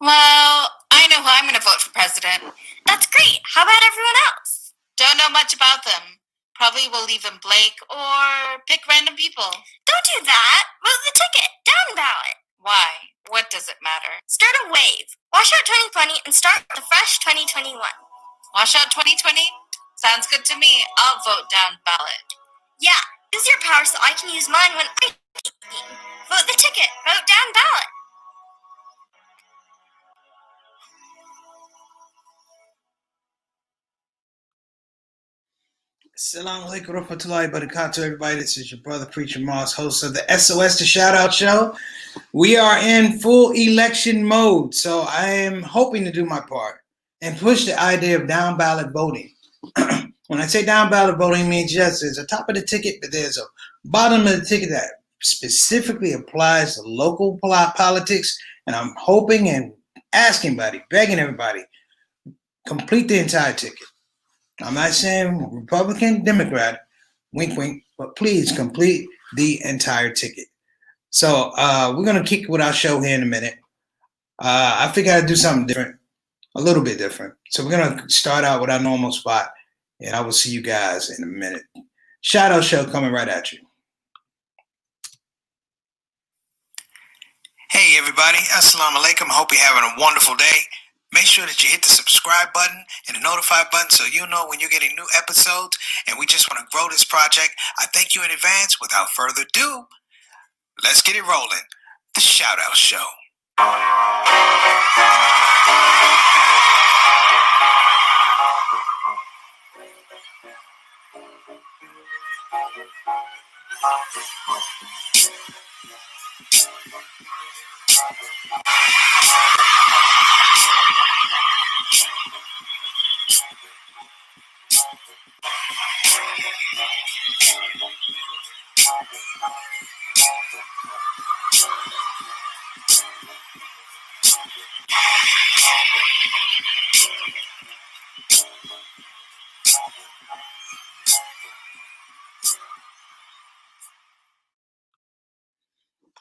Well, I know who I'm going to vote for president. That's great. How about everyone else? Don't know much about them. Probably will leave them blank or pick random people. Don't do that. Vote the ticket. Down ballot. Why? What does it matter? Start a wave. Wash out 2020 and start the fresh 2021. Wash out 2020? Sounds good to me. I'll vote down ballot. Yeah, use your power so I can use mine when I vote the ticket. Vote down ballot. Assalamu alaikum warahmatullahi wabarakatuh, everybody. This is your brother Preacher Moss, host of the SOS to Shout Show. We are in full election mode, so I am hoping to do my part and push the idea of down ballot voting. When I say down ballot voting, means yes, there's a top of the ticket, but there's a bottom of the ticket that specifically applies to local politics. And I'm hoping and asking everybody, begging everybody, complete the entire ticket. I'm not saying Republican, Democrat, wink, wink, but please complete the entire ticket. So we're going to kick with our show here in a minute. I figured I'd do something different, a little bit different. So we're going to start out with our normal spot, and I will see you guys in a minute. ShOUT show coming right at you. Hey, everybody. Assalamu alaikum. I hope you're having a wonderful day. Make sure that you hit the subscribe button and the notify button so you know when you're getting new episodes. And we just want to grow this project. I thank you in advance. Without further ado, let's get it rolling. The ShOUT Show.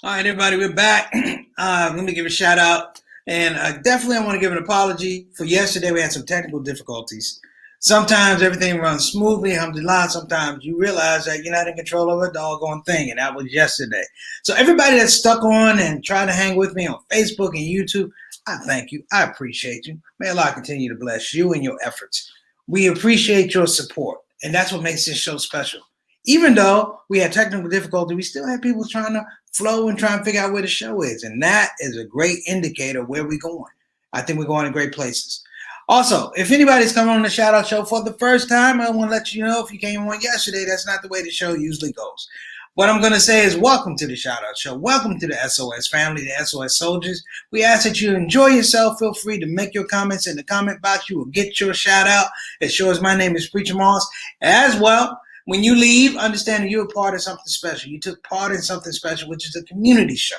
All right, everybody, we're back. Let me give a shout out. And definitely I want to give an apology for yesterday. We had some technical difficulties. Sometimes everything runs smoothly, alhamdulillah. Sometimes you realize that you're not in control of a doggone thing, and that was yesterday. So everybody that's stuck on and trying to hang with me on Facebook and YouTube, I thank you. I appreciate you. May Allah continue to bless you and your efforts. We appreciate your support, and that's what makes this show special. Even though we had technical difficulty, we still had people trying to flow and try and figure out where the show is. And that is a great indicator of where we're going. I think we're going to great places. Also, if anybody's coming on the ShOUT Show for the first time, I want to let you know if you came on yesterday, that's not the way the show usually goes. What I'm going to say is welcome to the ShOUT Show. Welcome to the SOS family, the SOS soldiers. We ask that you enjoy yourself. Feel free to make your comments in the comment box. You will get your shout out. As sure as my name is Preacher Moss. As well, when you leave, understand that you're a part of something special. You took part in something special, which is a community show.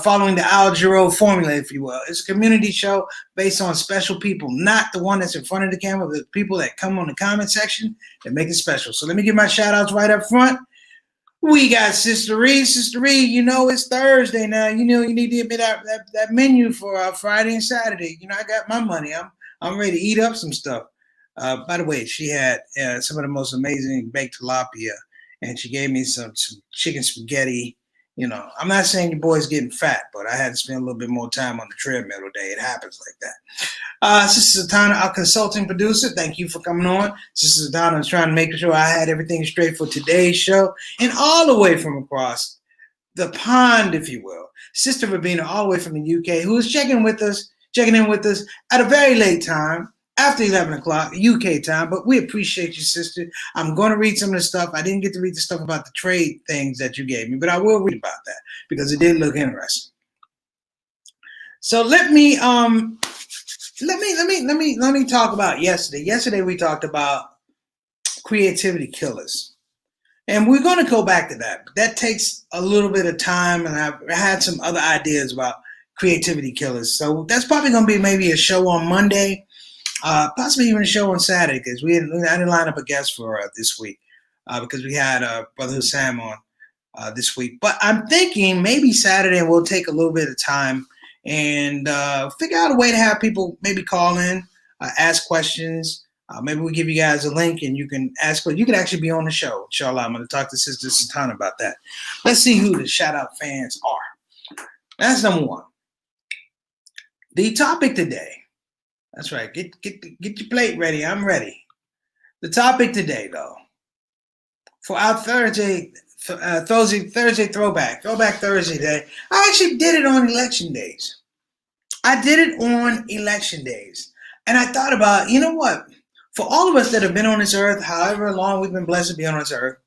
Following the Al Jarreau formula, if you will. It's a community show based on special people, not the one that's in front of the camera, but the people that come on the comment section that make it special. So let me give my shout outs right up front. We got Sister Ree. Sister Ree, you know it's Thursday now. You know you need to get me that menu for Friday and Saturday. You know, I got my money. I'm ready to eat up some stuff. By the way, she had some of the most amazing baked tilapia, and she gave me some chicken spaghetti. You know, I'm not saying your boy's getting fat, but I had to spend a little bit more time on the treadmill today. It happens like that. Sister Zatanna, our consulting producer, thank you for coming on. Sister Zatanna was trying to make sure I had everything straight for today's show. And all the way from across the pond, if you will, Sister Rabina, all the way from the UK, who is checking in with us at a very late time. After 11 o'clock, UK time, but we appreciate you, sister. I'm going to read some of the stuff. I didn't get to read the stuff about the trade things that you gave me, but I will read about that because it did look interesting. So let me talk about yesterday. Yesterday we talked about creativity killers, and we're going to go back to that. But that takes a little bit of time, and I've had some other ideas about creativity killers. So that's probably going to be maybe a show on Monday. Possibly even a show on Saturday because I didn't line up a guest for this week because we had Brother Hussam on this week. But I'm thinking maybe Saturday we'll take a little bit of time and figure out a way to have people maybe call in, ask questions. Maybe we give you guys a link and you can ask, but you can actually be on the show. Inshallah, I'm going to talk to Sister Sultana about that. Let's see who the shout out fans are. That's number one. The topic today. That's right. Get your plate ready. I'm ready. The topic today, though, for our Thursday throwback Thursday day, I actually did it on election days. And I thought about, you know what? For all of us that have been on this earth, however long we've been blessed to be on this earth,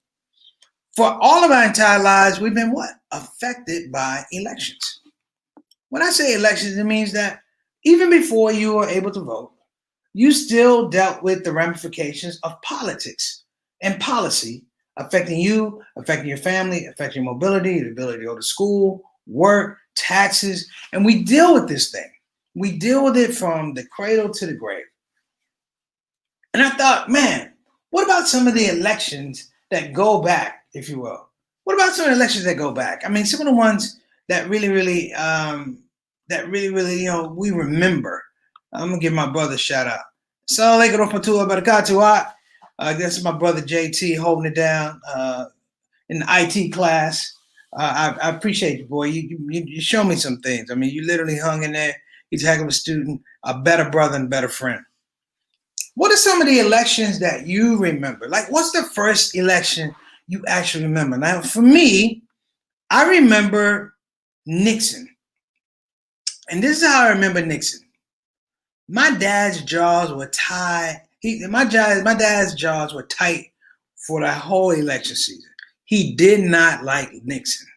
for all of our entire lives, we've been what? Affected by elections. When I say elections, it means that even before you were able to vote, you still dealt with the ramifications of politics and policy affecting you, affecting your family, affecting your mobility, the ability to go to school, work, taxes, and we deal with this thing. We deal with it from the cradle to the grave. And I thought, man, what about some of the elections that go back, if you will? What about some of the elections that go back? I mean, some of the ones that really, we remember. I'm gonna give my brother a shout out. Assalamu alaikum warahmatullahi wabarakatuh. That's my brother JT holding it down in the IT class. I appreciate you, boy. You show me some things. I mean, you literally hung in there. He's a heck of a student, a better brother and better friend. What are some of the elections that you remember? Like, what's the first election you actually remember? Now, for me, I remember Nixon. And this is how I remember Nixon. My dad's jaws were tied. My dad's jaws were tight for the whole election season. He did not like Nixon.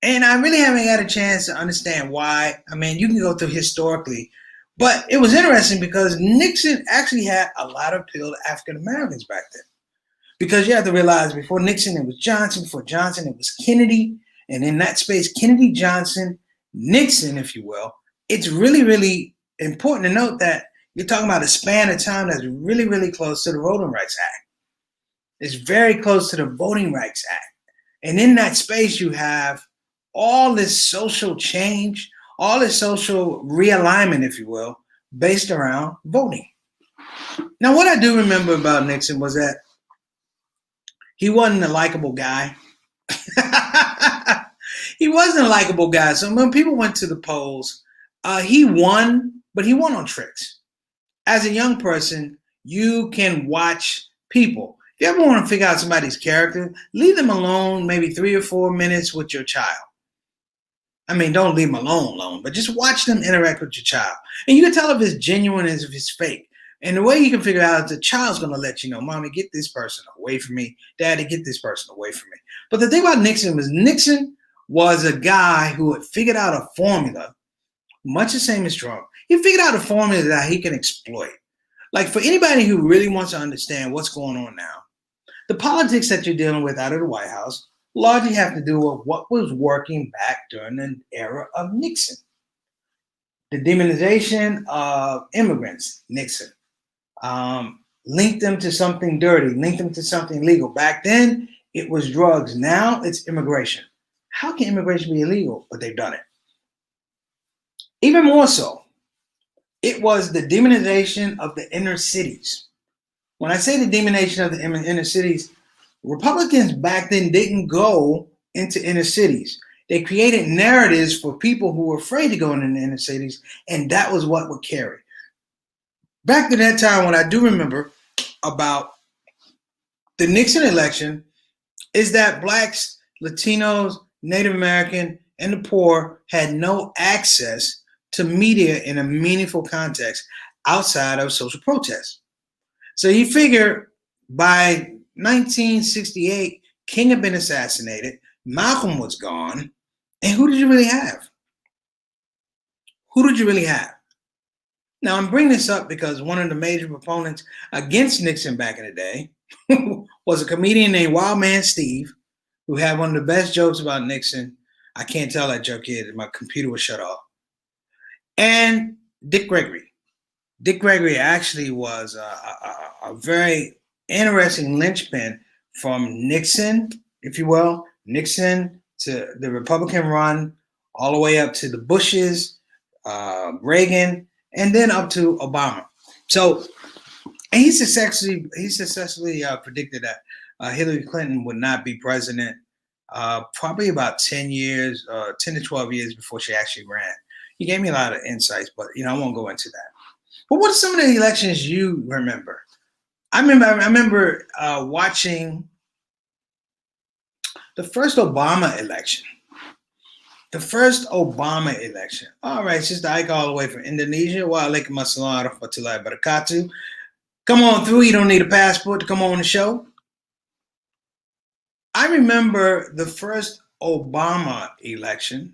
And I really haven't had a chance to understand why. I mean, you can go through historically, but it was interesting because Nixon actually had a lot of appeal to African Americans back then. Because you have to realize before Nixon, it was Johnson. Before Johnson, it was Kennedy. And in that space, Kennedy, Johnson, Nixon, if you will, it's really, really important to note that you're talking about a span of time that's really, really close to the Voting Rights Act. It's very close to the Voting Rights Act. And in that space, you have all this social change, all this social realignment, if you will, based around voting. Now, what I do remember about Nixon was that he wasn't a likable guy. He wasn't a likable guy. So when people went to the polls, he won, but he won on tricks. As a young person, you can watch people. If you ever want to figure out somebody's character, leave them alone maybe 3 or 4 minutes with your child. I mean, don't leave them alone, but just watch them interact with your child. And you can tell if it's genuine and if it's fake. And the way you can figure out is the child's going to let you know, Mommy, get this person away from me. Daddy, get this person away from me. But the thing about Nixon was a guy who had figured out a formula, much the same as Trump. He figured out a formula that he can exploit. Like for anybody who really wants to understand what's going on now, the politics that you're dealing with out of the White House largely have to do with what was working back during the era of Nixon. The demonization of immigrants, Nixon. Linked them to something dirty, linked them to something illegal. Back then, it was drugs. Now it's immigration. How can immigration be illegal? But they've done it. Even more so, it was the demonization of the inner cities. When I say the demonization of the inner cities, Republicans back then didn't go into inner cities. They created narratives for people who were afraid to go into the inner cities, and that was what would carry. Back to that time, what I do remember about the Nixon election is that blacks, Latinos, Native American, and the poor had no access to media in a meaningful context outside of social protests. So you figure by 1968, King had been assassinated, Malcolm was gone, and who did you really have? Now, I'm bringing this up because one of the major proponents against Nixon back in the day was a comedian named Wild Man Steve, who had one of the best jokes about Nixon. I can't tell that joke yet. My computer was shut off. And Dick Gregory. Dick Gregory actually was a very interesting linchpin from Nixon, if you will, Nixon to the Republican run, all the way up to the Bushes, Reagan, and then up to Obama. So, and he successfully predicted that Hillary Clinton would not be president probably about 10 to 12 years before she actually ran. He gave me a lot of insights, but I won't go into that. But what are some of the elections you remember? I remember watching the first Obama election. All right, Sister Ike all the way from Indonesia. Waalaikum assalam warahmatullahi wabarakatuh. Come on through. You don't need a passport to come on the show. I remember the first Obama election.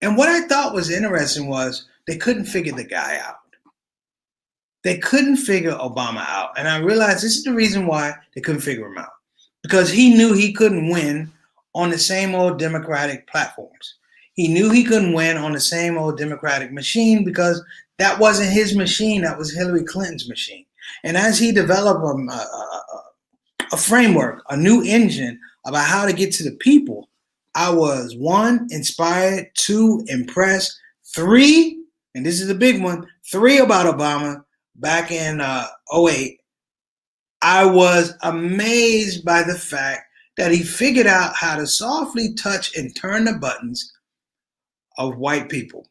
And what I thought was interesting was they couldn't figure the guy out. They couldn't figure Obama out. And I realized this is the reason why they couldn't figure him out. Because he knew he couldn't win on the same old Democratic platforms. He knew he couldn't win on the same old Democratic machine because that wasn't his machine. That was Hillary Clinton's machine. And as he developed a framework, a new engine about how to get to the people, I was 1, inspired, 2, impressed, 3, and this is the big one, 3 about Obama back in 2008. I was amazed by the fact that he figured out how to softly touch and turn the buttons of white people,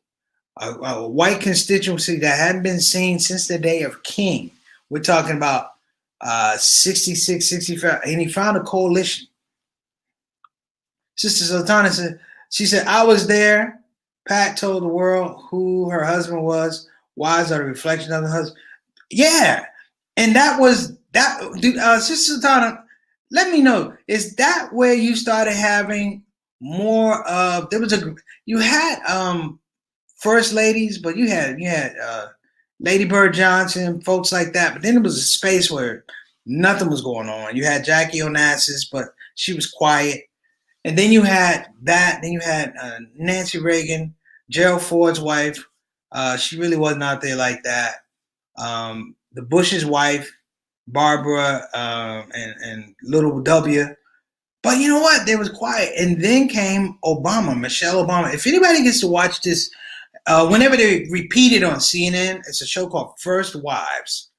a white constituency that hadn't been seen since the day of King. We're talking about 66, 65, and he found a coalition. Sister Sultana said, she said, I was there. Pat told the world who her husband was. Wives are the reflection of the husband. Yeah. And that was that. Sister Sultana, let me know, is that where you started having more of, you had first ladies, but you had Lady Bird Johnson, folks like that. But then it was a space where nothing was going on. You had Jackie Onassis, but she was quiet. And then you had that. Then you had Nancy Reagan, Gerald Ford's wife. She really wasn't out there like that. The Bush's wife, Barbara, and Little W. But you know what? They was quiet. And then came Obama, Michelle Obama. If anybody gets to watch this, whenever they repeat it on CNN, it's a show called First Wives.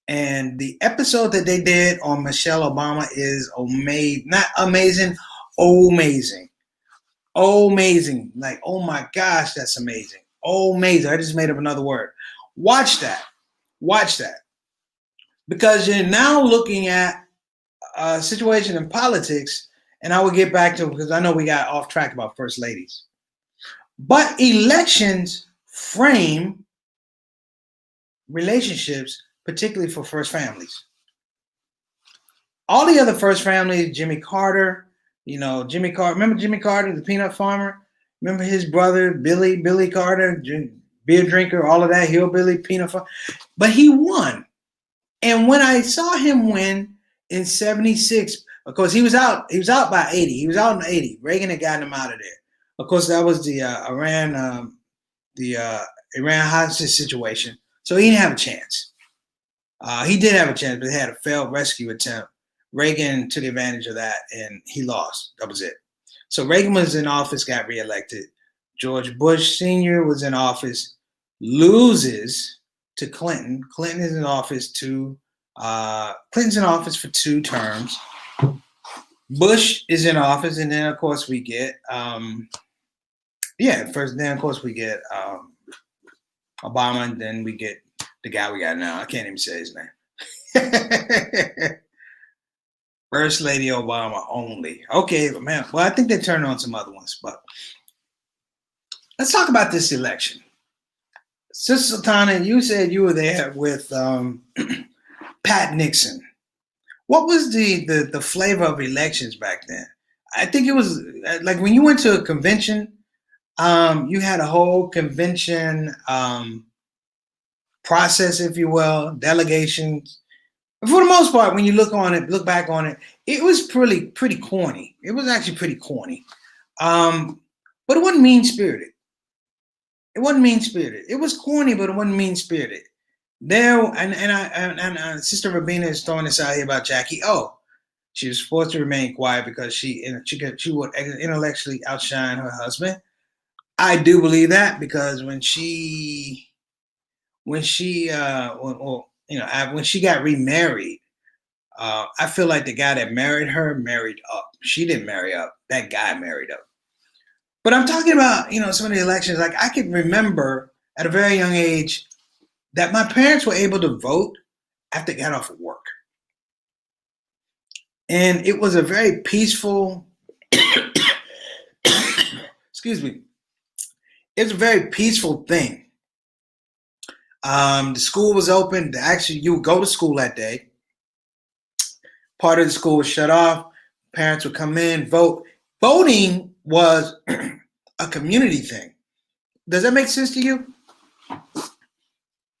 And the episode that they did on Michelle Obama is amazing. Not amazing, amazing. Like, oh my gosh, that's amazing. Amazing. I just made up another word. Watch that. Because you're now looking at a situation in politics, and I will get back to it because I know we got off track about first ladies. But elections frame relationships, particularly for first families. All the other first families, Jimmy Carter, remember Jimmy Carter, the peanut farmer? Remember his brother, Billy Carter, beer drinker, all of that, hillbilly, peanut farmer. But he won. And when I saw him win in 76, of course, he was out by 80. He was out in 80. Reagan had gotten him out of there. Of course, that was the Iran hostage situation. So he didn't have a chance. He did have a chance, but he had a failed rescue attempt. Reagan took advantage of that, and he lost. That was it. So Reagan was in office, got reelected. George Bush Sr. was in office, loses to Clinton. Clinton's in office for 2 terms. Bush is in office, and then of course we get Obama, and then we get the guy we got now. I can't even say his name. First Lady Obama only. Okay, man. Well, I think they turned on some other ones, but let's talk about this election. Sister Sultana, you said you were there with Pat Nixon. What was the flavor of elections back then? I think it was like when you went to a convention, you had a whole convention process, if you will, delegations. For the most part, when you look back on it, it was pretty corny. It was actually pretty corny. But it wasn't mean-spirited. It was corny, but it wasn't mean-spirited. Sister Rabina is throwing this out here about Jackie O. She was forced to remain quiet because she would intellectually outshine her husband. I do believe that because when she when she got remarried, I feel like the guy that married her married up. She didn't marry up. That guy married up. But I'm talking about, some of the elections. Like I can remember at a very young age that my parents were able to vote after they got off of work. And it was a very peaceful, excuse me, it was a very peaceful thing. The school was open. Actually, you would go to school that day. Part of the school was shut off. Parents would come in, vote. Voting was a community thing. Does that make sense to you?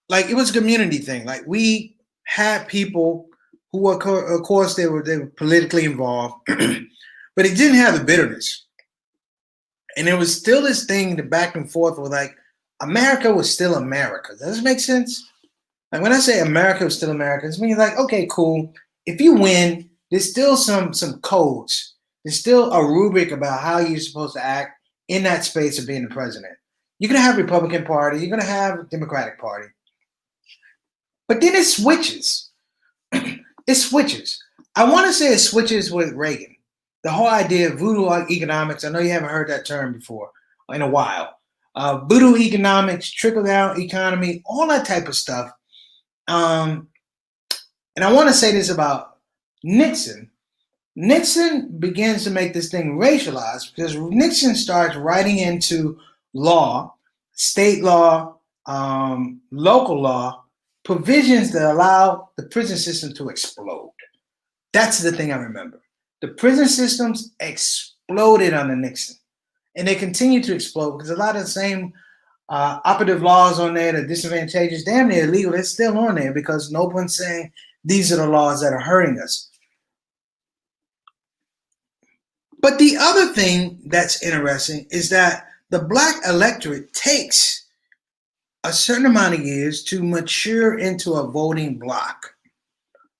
Like it was a community thing. Like we had people who were, of course, they were politically involved, but it didn't have the bitterness. And there was still this thing, the back and forth, where like America was still America. Does this make sense? Like when I say America was still America, it means like, okay, cool. If you win, there's still some codes. There's still a rubric about how you're supposed to act in that space of being the president. You're gonna have Republican Party, you're gonna have Democratic Party. But then it switches. It switches. I want to say it switches with Reagan. The whole idea of voodoo economics, I know you haven't heard that term before in a while. Voodoo economics, trickle-down economy, all that type of stuff. And I want to say this about Nixon. Nixon begins to make this thing racialized because Nixon starts writing into law, state law, local law, provisions that allow the prison system to explode. That's the thing I remember. The prison systems exploded under Nixon. And they continue to explode because a lot of the same operative laws on there, the disadvantageous, damn near illegal, they're still on there because no one's saying these are the laws that are hurting us. But the other thing that's interesting is that the black electorate takes a certain amount of years to mature into a voting bloc.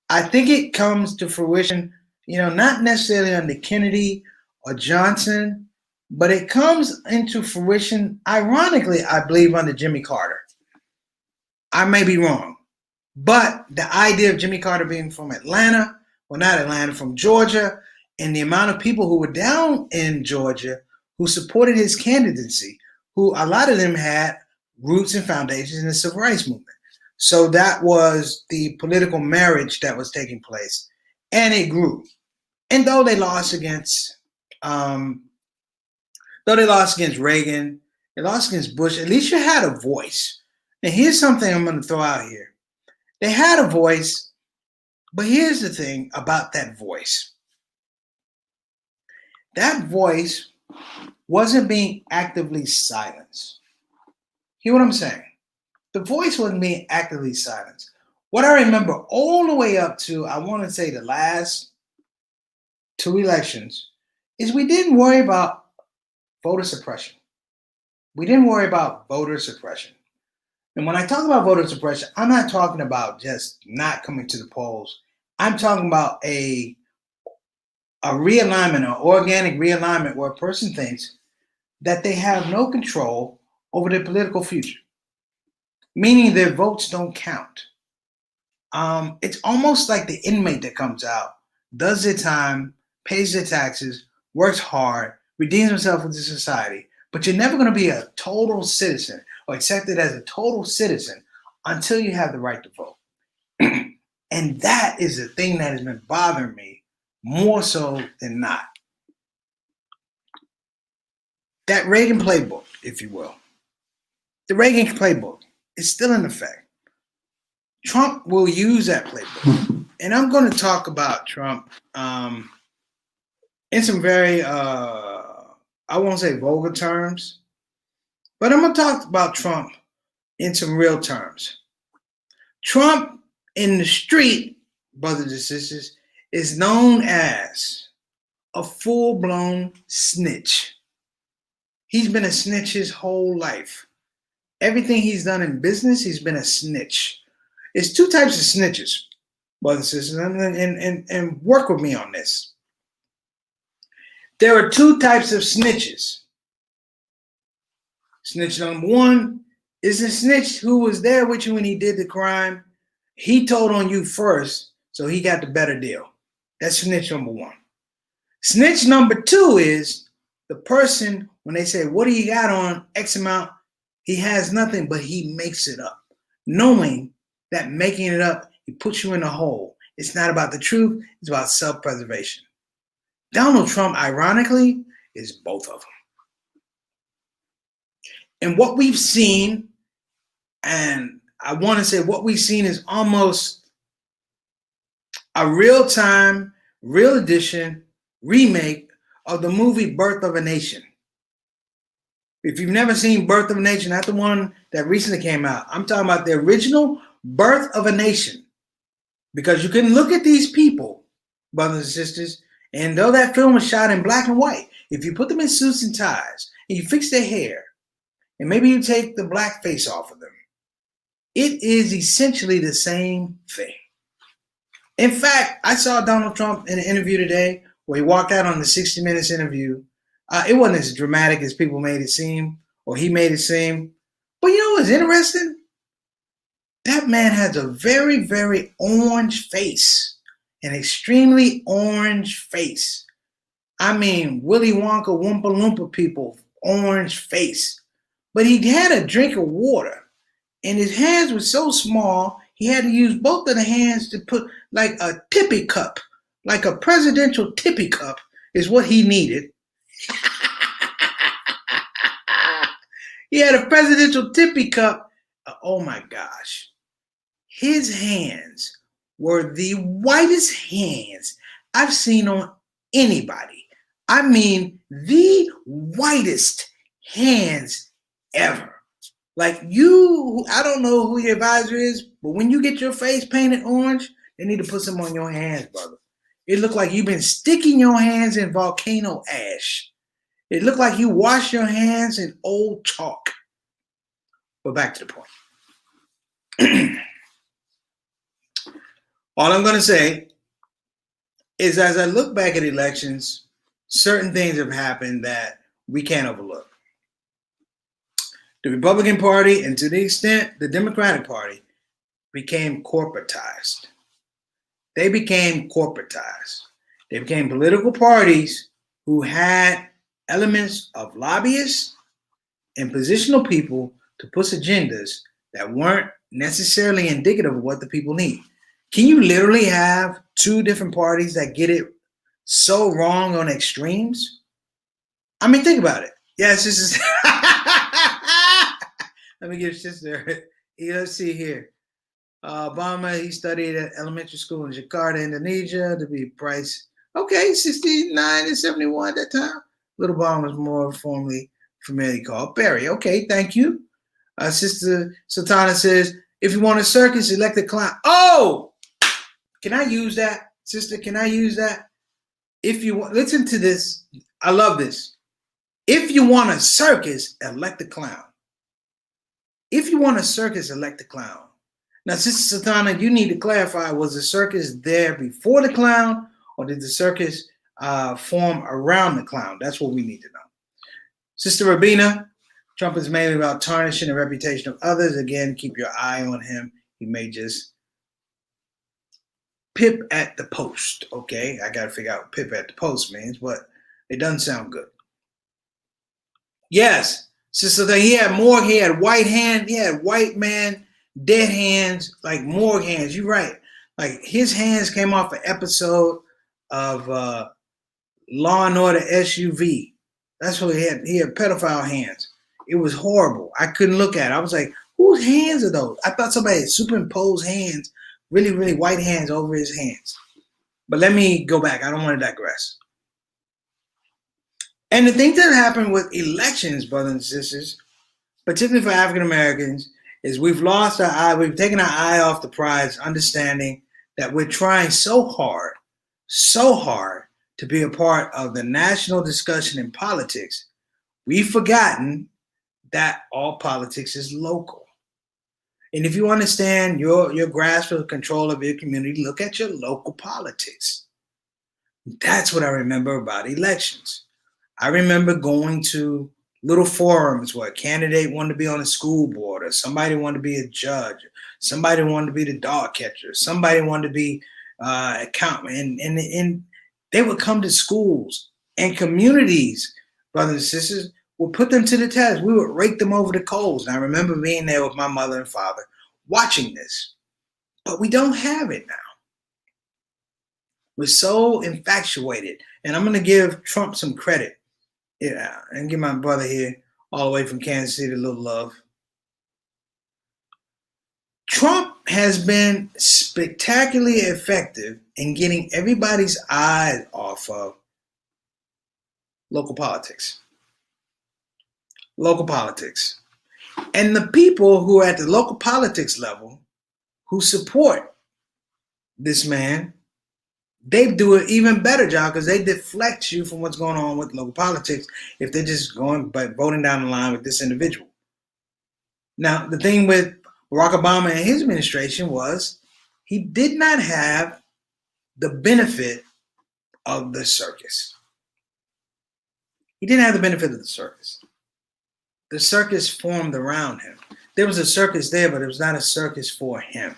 I think it comes to fruition, not necessarily under Kennedy or Johnson, but it comes into fruition, ironically, I believe, under Jimmy Carter. I may be wrong, but the idea of Jimmy Carter being from Atlanta, well, not Atlanta, from Georgia, and the amount of people who were down in Georgia who supported his candidacy, who a lot of them had roots and foundations in the civil rights movement. So that was the political marriage that was taking place, and it grew. And though they lost against Reagan, they lost against Bush, at least you had a voice. And here's something I'm going to throw out here. They had a voice, but here's the thing about that voice. That voice wasn't being actively silenced. Hear what I'm saying? The voice wasn't being actively silenced. What I remember all the way up to, I want to say the last two elections, is we didn't worry about voter suppression. We didn't worry about voter suppression. And when I talk about voter suppression, I'm not talking about just not coming to the polls. I'm talking about a realignment, an organic realignment where a person thinks that they have no control over their political future, meaning their votes don't count. It's almost like the inmate that comes out, does their time, pays their taxes, works hard, redeems himself into society, but you're never going to be a total citizen or accepted as a total citizen until you have the right to vote. And that is the thing that has been bothering me more so than not. That Reagan playbook, if you will, the Reagan playbook is still in effect. Trump will use that playbook. And I'm going to talk about Trump in some very, I won't say vulgar terms, but I'm going to talk about Trump in some real terms. Trump in the street, brothers and sisters, is known as a full-blown snitch. He's been a snitch his whole life. Everything he's done in business, he's been a snitch. There's two types of snitches, brothers and sisters, and work with me on this. There are two types of snitches. Snitch number one is the snitch who was there with you when he did the crime. He told on you first, so he got the better deal. That's snitch number one. Snitch number two is the person, when they say, what do you got on X amount? He has nothing, but he makes it up. Knowing that making it up, he puts you in a hole. It's not about the truth, it's about self-preservation. Donald Trump, ironically, is both of them. And what we've seen, and I want to say what we've seen is almost a real-time, real edition remake of the movie Birth of a Nation. If you've never seen Birth of a Nation, not the one that recently came out. I'm talking about the original Birth of a Nation. Because you can look at these people, brothers and sisters, and though that film was shot in black and white, if you put them in suits and ties, and you fix their hair, and maybe you take the black face off of them, it is essentially the same thing. In fact, I saw Donald Trump in an interview today where he walked out on the 60 Minutes interview. It wasn't as dramatic as people made it seem, or he made it seem. But you know what's interesting? That man has a very, very orange face, an extremely orange face. I mean, Willy Wonka, Oompa Loompa people, orange face. But he had a drink of water, and his hands were so small, he had to use both of the hands to put like a tippy cup, like a presidential tippy cup is what he needed. He had a presidential tippy cup. Oh my gosh. His hands were the whitest hands I've seen on anybody. I mean, the whitest hands ever. Like you, I don't know who your advisor is, but when you get your face painted orange, they need to put some on your hands, brother. It looked like you've been sticking your hands in volcano ash. It looked like you washed your hands in old chalk. But back to the point. All I'm going to say is as I look back at elections, certain things have happened that we can't overlook. The Republican Party, and to the extent the Democratic Party, became corporatized. They became corporatized. They became political parties who had elements of lobbyists and positional people to push agendas that weren't necessarily indicative of what the people need. Can you literally have two different parties that get it so wrong on extremes? I mean, think about it. Yes, this is... Let me give sister. Let's see here. Obama, he studied at elementary school in Jakarta, Indonesia, to be Price. Okay, 69 and 71 at that time. Little Obama was more formally familiarly called Barry. Okay, thank you. Sister Sultana says, if you want a circus, elect a clown. Oh! Can I use that? Sister, can I use that? If you want, listen to this. I love this. If you want a circus, elect a clown. If you want a circus, elect a clown. Now, Sister Sultana, you need to clarify, was the circus there before the clown, or did the circus form around the clown? That's what we need to know. Sister Rabina, Trump is mainly about tarnishing the reputation of others. Again, keep your eye on him. He may just pip at the post. Okay, I got to figure out what pip at the post means, but it doesn't sound good. Yes, Sister, he had more. He had white hand. He had white man, dead hands, like morgue hands. You're right. Like his hands came off an episode of Law and Order SUV. That's what he had. He had pedophile hands. It was horrible. I couldn't look at it. I was like, whose hands are those? I thought somebody had superimposed hands, really, really white hands over his hands. But let me go back. I don't want to digress. And the thing that happened with elections, brothers and sisters, particularly for African Americans, is we've lost our eye. We've taken our eye off the prize, understanding that we're trying so hard to be a part of the national discussion in politics. We've forgotten that all politics is local. And if you understand your grasp of control of your community, look at your local politics. That's what I remember about elections. I remember going to little forums where a candidate wanted to be on a school board, or somebody wanted to be a judge, somebody wanted to be the dog catcher, somebody wanted to be accountant, and they would come to schools and communities, brothers and sisters, would put them to the test. We would rake them over the coals. And I remember being there with my mother and father watching this, but we don't have it now. We're so infatuated, and I'm going to give Trump some credit. Yeah, and give my brother here all the way from Kansas City a little love. Trump has been spectacularly effective in getting everybody's eyes off of local politics. Local politics. And the people who are at the local politics level who support this man, they do an even better job because they deflect you from what's going on with local politics if they're just going by voting down the line with this individual. Now, the thing with Barack Obama and his administration was he did not have the benefit of the circus. He didn't have the benefit of the circus. The circus formed around him. There was a circus there, but it was not a circus for him.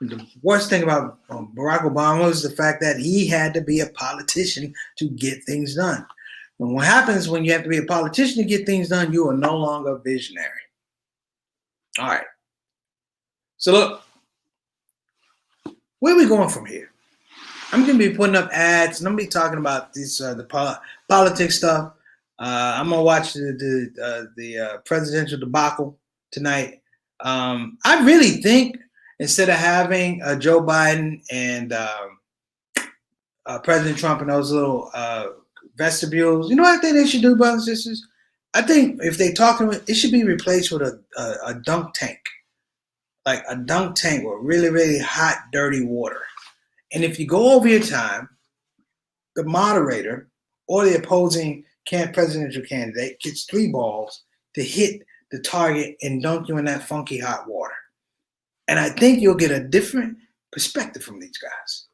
The worst thing about Barack Obama was the fact that he had to be a politician to get things done. And what happens when you have to be a politician to get things done, you are no longer visionary. All right. So look, where are we going from here? I'm going to be putting up ads, and I'm going to be talking about this the politics stuff. I'm going to watch the presidential debacle tonight. I really think instead of having Joe Biden and President Trump in those little vestibules, you know what I think they should do, brothers and sisters? I think if they talk to it, it should be replaced with a dunk tank. Like a dunk tank with really, really hot, dirty water. And if you go over your time, the moderator or the opposing presidential candidate gets 3 balls to hit the target and dunk you in that funky hot water. And I think you'll get a different perspective from these guys.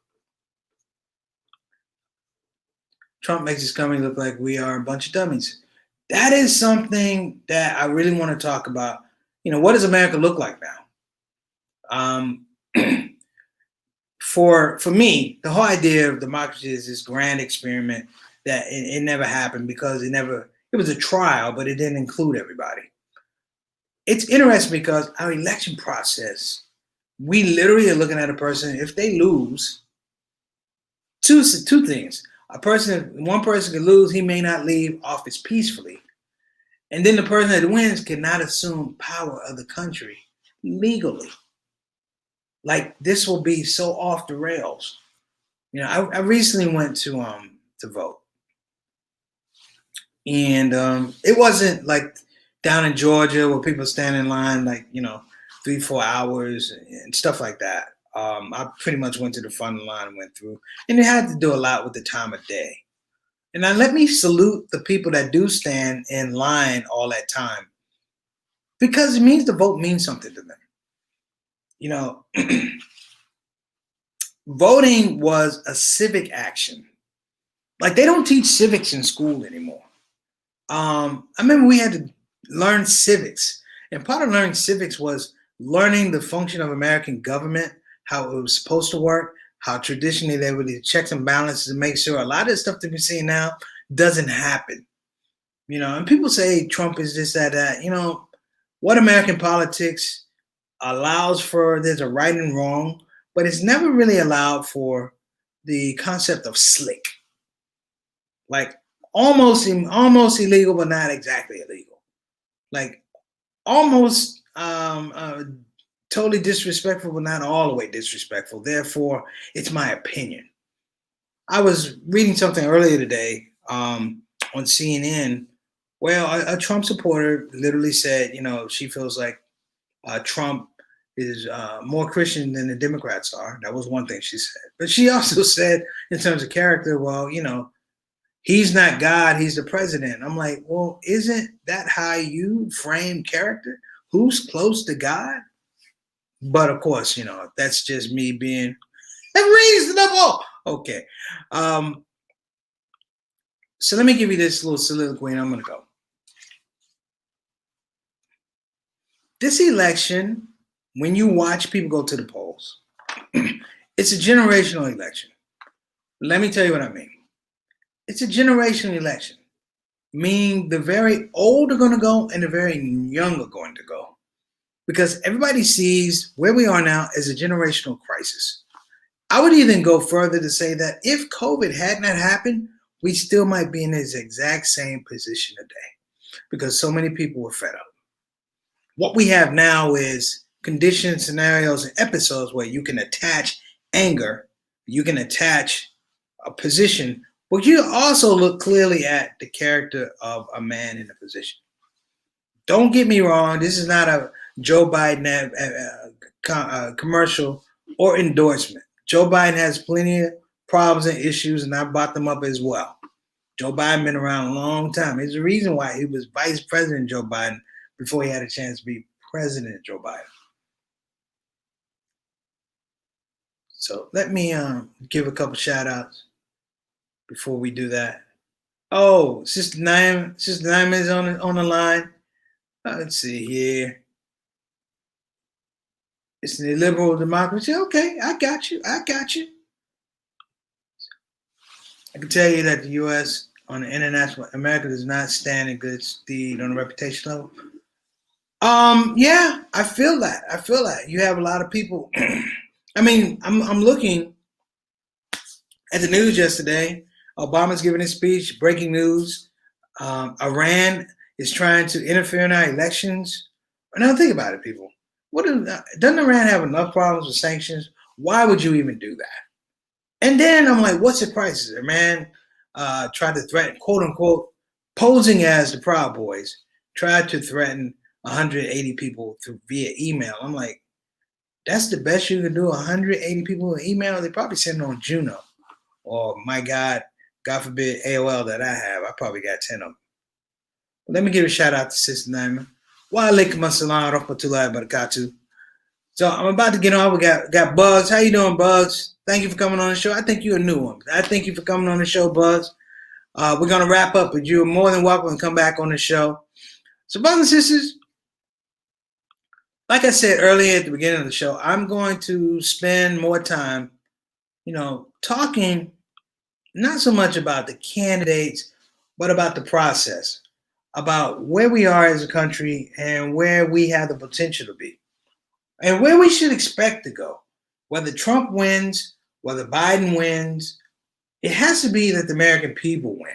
Trump makes his company look like we are a bunch of dummies. That is something that I really want to talk about. You know, what does America look like now? For me, the whole idea of democracy is this grand experiment that it never happened because it was a trial, but it didn't include everybody. It's interesting because our election process, we literally are looking at a person, if they lose, two things. One person could lose, he may not leave office peacefully. And then the person that wins cannot assume power of the country legally. Like, this will be so off the rails. You know, I recently went to vote. And it wasn't like down in Georgia where people stand in line like, 3-4 hours and stuff like that. I pretty much went to the front of the line and went through. And it had to do a lot with the time of day. And now let me salute the people that do stand in line all that time, because it means the vote means something to them. You know, voting was a civic action. Like, they don't teach civics in school anymore. I remember we had to learn civics. And part of learning civics was learning the function of American government, how it was supposed to work, how traditionally they would do checks and balances to make sure a lot of the stuff that we see now doesn't happen. You know, and people say Trump is this, that. You know, what American politics allows for, there's a right and wrong, but it's never really allowed for the concept of slick. Like, almost illegal, but not exactly illegal. Like, almost totally disrespectful, but not all the way disrespectful. Therefore, it's my opinion. I was reading something earlier today on CNN. Well, a Trump supporter literally said, she feels like Trump is more Christian than the Democrats are. That was one thing she said. But she also said, in terms of character, well, he's not God, he's the president. I'm like, well, isn't that how you frame character? Who's close to God? But of course, that's just me being reasonable. Okay. So let me give you this little soliloquy and I'm going to go. this election, when you watch people go to the polls, it's a generational election. Let me tell you what I mean. It's a generational election, meaning the very old are going to go and the very young are going to go. Because everybody sees where we are now as a generational crisis. I would even go further to say that if COVID had not happened, we still might be in this exact same position today because so many people were fed up. What we have now is conditions, scenarios, and episodes where you can attach anger, you can attach a position, but you also look clearly at the character of a man in a position. Don't get me wrong, this is not a Joe Biden commercial or endorsement. Joe Biden has plenty of problems and issues, and I brought them up as well. Joe Biden been around a long time. There's a reason why he was Vice President Joe Biden before he had a chance to be President Joe Biden. So let me give a couple shout outs before we do that. Oh, Sister Naima is on the line. Let's see here. It's the liberal democracy. Okay, I got you. I can tell you that the U.S. on the international, America does not stand in good stead on the reputation level. Yeah, I feel that. You have a lot of people. I mean, I'm looking at the news yesterday. Obama's giving his speech. Breaking news. Iran is trying to interfere in our elections. Now think about it, people. Doesn't Iran have enough problems with sanctions? Why would you even do that? And then I'm like, what's the crisis? Iran tried to threaten, quote unquote, posing as the Proud Boys, tried to threaten 180 people via email. I'm like, that's the best you can do, 180 people with email? They probably send it on Juno. Or my God forbid, AOL that I have. I probably got 10 of them. Let me give a shout out to Sister Naima. Wa alaikum assalam wa rahmatullahi wa barakatuh. So I'm about to get on. We got Bugs. How you doing, Bugs? Thank you for coming on the show. I think you're a new one. I thank you for coming on the show, Bugs. We're going to wrap up, but you're more than welcome to come back on the show. So, brothers and sisters, like I said earlier at the beginning of the show, I'm going to spend more time, talking not so much about the candidates, but about the process, about where we are as a country and where we have the potential to be, and where we should expect to go. Whether Trump wins, whether Biden wins, it has to be that the American people win.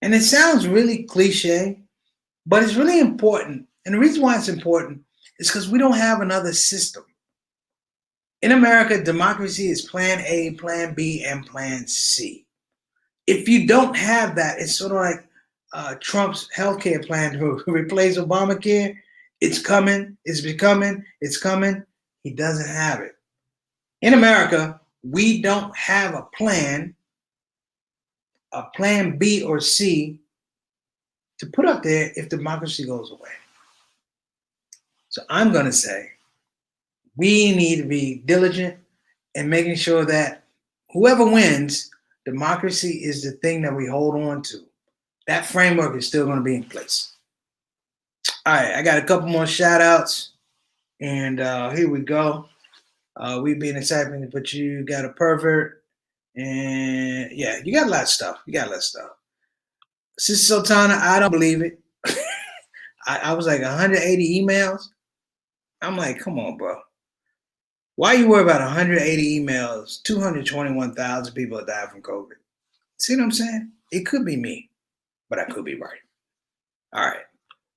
And it sounds really cliche, but it's really important. And the reason why it's important is because we don't have another system. In America, democracy is plan A, plan B, and plan C. If you don't have that, it's sort of like Trump's healthcare plan to replace Obamacare. It's coming, it's becoming, it's coming. He doesn't have it. In America, we don't have a plan B or C to put up there if democracy goes away. So I'm going to say we need to be diligent in making sure that whoever wins, democracy is the thing that we hold on to. That framework is still going to be in place. All right, I got a couple more shout outs, and here we go. We being excited, but you got a pervert, and yeah, you got a lot of stuff. Sister Sultana, I don't believe it. I was like 180 emails. I'm like, come on, bro. Why you worry about 180 emails? 221,000 people have died from COVID. See what I'm saying? It could be me, but I could be right. All right.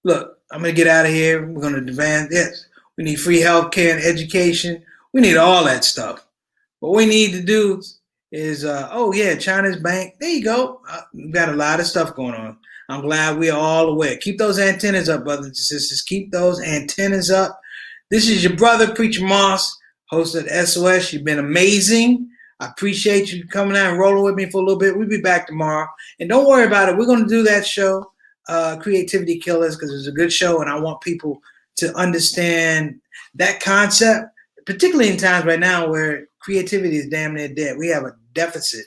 Look, I'm going to get out of here. We're going to advance. Yes, we need free health care and education. We need all that stuff. What we need to do is, China's bank. There you go. We've got a lot of stuff going on. I'm glad we are all aware. Keep those antennas up, brothers and sisters. Keep those antennas up. This is your brother, Preacher Moss, host of SOS. You've been amazing. I appreciate you coming out and rolling with me for a little bit. We'll be back tomorrow. And don't worry about it. We're going to do that show, Creativity Killers, because it's a good show, and I want people to understand that concept, particularly in times right now where creativity is damn near dead. We have a deficit,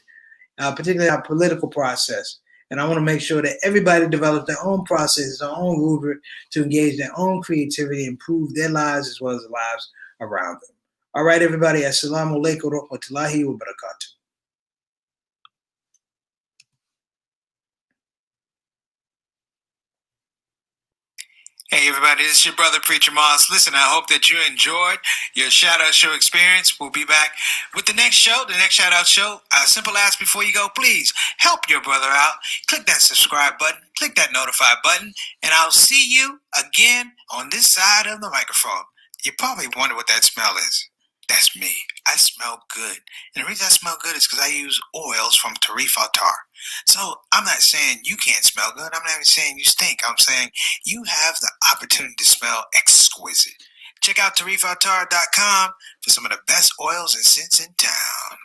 particularly our political process. And I want to make sure that everybody develops their own process, their own rubric to engage their own creativity, improve their lives as well as the lives around them. All right, everybody. Assalamu alaikum wa rahmatullahi wa barakatuh. Hey everybody, this is your brother Preacher Moss. Listen, I hope that you enjoyed your shout out show experience. We'll be back with the next show, the next shout out show. A simple ask before you go, please help your brother out. Click that subscribe button, click that notify button, and I'll see you again on this side of the microphone. You probably wonder what that smell is. That's me. I smell good. And the reason I smell good is because I use oils from Tar. So I'm not saying you can't smell good. I'm not even saying you stink. I'm saying you have the opportunity to smell exquisite. Check out tarifatar.com for some of the best oils and scents in town.